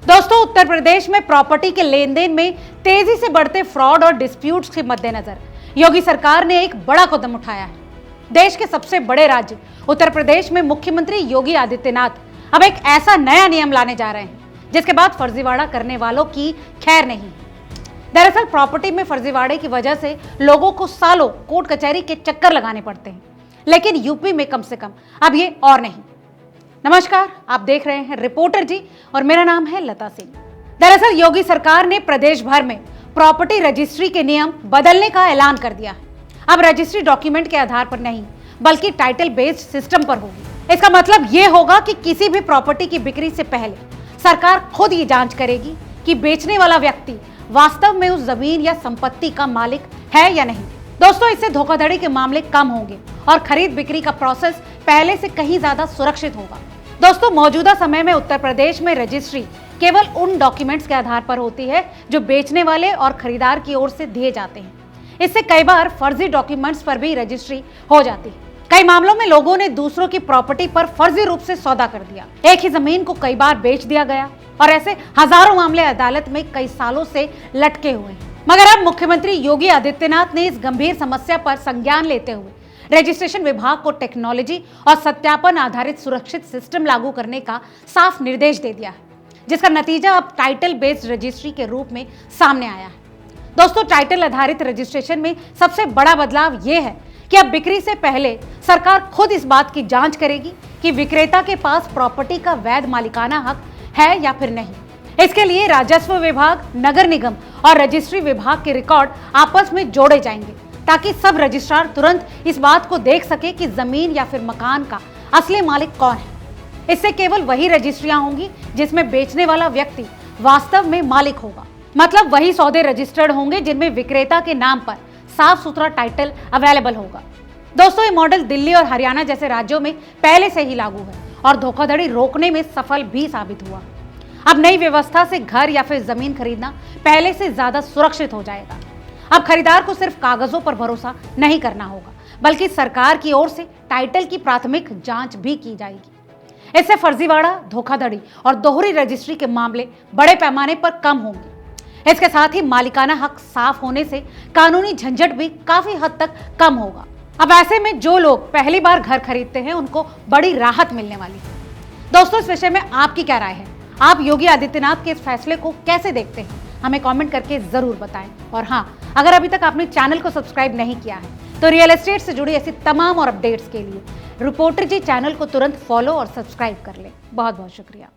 दोस्तों, उत्तर प्रदेश में प्रॉपर्टी के लेन देन में तेजी से बढ़ते फ्रॉड और डिस्प्यूट्स के मद्देनजर योगी सरकार ने एक बड़ा कदम उठाया है। देश के सबसे बड़े राज्य उत्तर प्रदेश में मुख्यमंत्री योगी आदित्यनाथ अब एक ऐसा नया नियम लाने जा रहे हैं जिसके बाद फर्जीवाड़ा करने वालों की खैर नहीं। दरअसल प्रॉपर्टी में फर्जीवाड़े की वजह से लोगों को सालों कोर्ट कचहरी के चक्कर लगाने पड़ते हैं, लेकिन यूपी में कम से कम अब ये और नहीं। नमस्कार, आप देख रहे हैं रिपोर्टर जी और मेरा नाम है लता सिंह। दरअसल योगी सरकार ने प्रदेश भर में प्रॉपर्टी रजिस्ट्री के नियम बदलने का ऐलान कर दिया है। अब रजिस्ट्री डॉक्यूमेंट के आधार पर नहीं बल्कि टाइटल बेस्ड सिस्टम पर होगी। इसका मतलब ये होगा कि किसी भी प्रॉपर्टी की बिक्री से पहले सरकार खुद ये जांच करेगी कि बेचने वाला व्यक्ति वास्तव में उस जमीन या संपत्ति का मालिक है या नहीं। दोस्तों, इससे धोखाधड़ी के मामले कम होंगे और खरीद बिक्री का प्रोसेस पहले से कहीं ज्यादा सुरक्षित होगा। दोस्तों, मौजूदा समय में उत्तर प्रदेश में रजिस्ट्री केवल उन डॉक्यूमेंट्स के आधार पर होती है जो बेचने वाले और खरीदार की ओर से दिए जाते हैं। इससे कई बार फर्जी डॉक्यूमेंट्स पर भी रजिस्ट्री हो जाती है। कई मामलों में लोगों ने दूसरों की प्रॉपर्टी पर फर्जी रूप से सौदा कर दिया, एक ही जमीन को कई बार बेच दिया गया और ऐसे हजारों मामले अदालत में कई सालों से लटके हुए हैं। मगर अब मुख्यमंत्री योगी आदित्यनाथ ने इस गंभीर समस्या पर संज्ञान लेते हुए रजिस्ट्रेशन विभाग को टेक्नोलॉजी और सत्यापन आधारित सुरक्षित सिस्टम लागू करने का साफ निर्देश दे दिया है, जिसका नतीजा अब टाइटल बेस्ड रजिस्ट्री के रूप में सामने आया है। दोस्तों, टाइटल आधारित रजिस्ट्रेशन में सबसे बड़ा बदलाव यह है कि अब बिक्री से पहले सरकार खुद इस बात की जांच करेगी कि विक्रेता के पास प्रॉपर्टी का वैध मालिकाना हक है या फिर नहीं। इसके लिए राजस्व विभाग, नगर निगम और रजिस्ट्री विभाग के रिकॉर्ड आपस में जोड़े जाएंगे ताकि सब रजिस्ट्रार तुरंत इस बात को देख सके कि जमीन या फिर मकान का असली मालिक कौन है। इससे केवल वही रजिस्ट्रियां होंगी जिसमें बेचने वाला व्यक्ति वास्तव में मालिक होगा। मतलब वही सौदे रजिस्टर्ड होंगे जिनमें विक्रेता के नाम पर साफ सुथरा टाइटल अवेलेबल होगा। दोस्तों, ये मॉडल दिल्ली और हरियाणा जैसे राज्यों में पहले से ही लागू है और धोखाधड़ी रोकने में सफल भी साबित हुआ। अब नई व्यवस्था से घर या फिर जमीन खरीदना पहले से ज्यादा सुरक्षित हो जाएगा। अब खरीदार को सिर्फ कागजों पर भरोसा नहीं करना होगा, बल्कि सरकार की ओर से टाइटल की प्राथमिक जांच भी की जाएगी। इससे फर्जीवाड़ा, धोखाधड़ी और दोहरी रजिस्ट्री के मामले बड़े पैमाने पर कम होंगे। इसके साथ ही मालिकाना हक साफ होने से कानूनी झंझट भी काफी हद तक कम होगा। अब ऐसे में जो लोग पहली बार घर खरीदते हैं उनको बड़ी राहत मिलने वाली है। दोस्तों, इस विषय में आपकी क्या राय है? आप योगी आदित्यनाथ के इस फैसले को कैसे देखते हैं? हमें कमेंट करके जरूर बताएं। और हाँ, अगर अभी तक आपने चैनल को सब्सक्राइब नहीं किया है तो रियल एस्टेट से जुड़ी ऐसी तमाम और अपडेट्स के लिए रिपोर्टर जी चैनल को तुरंत फॉलो और सब्सक्राइब कर लें। बहुत बहुत शुक्रिया।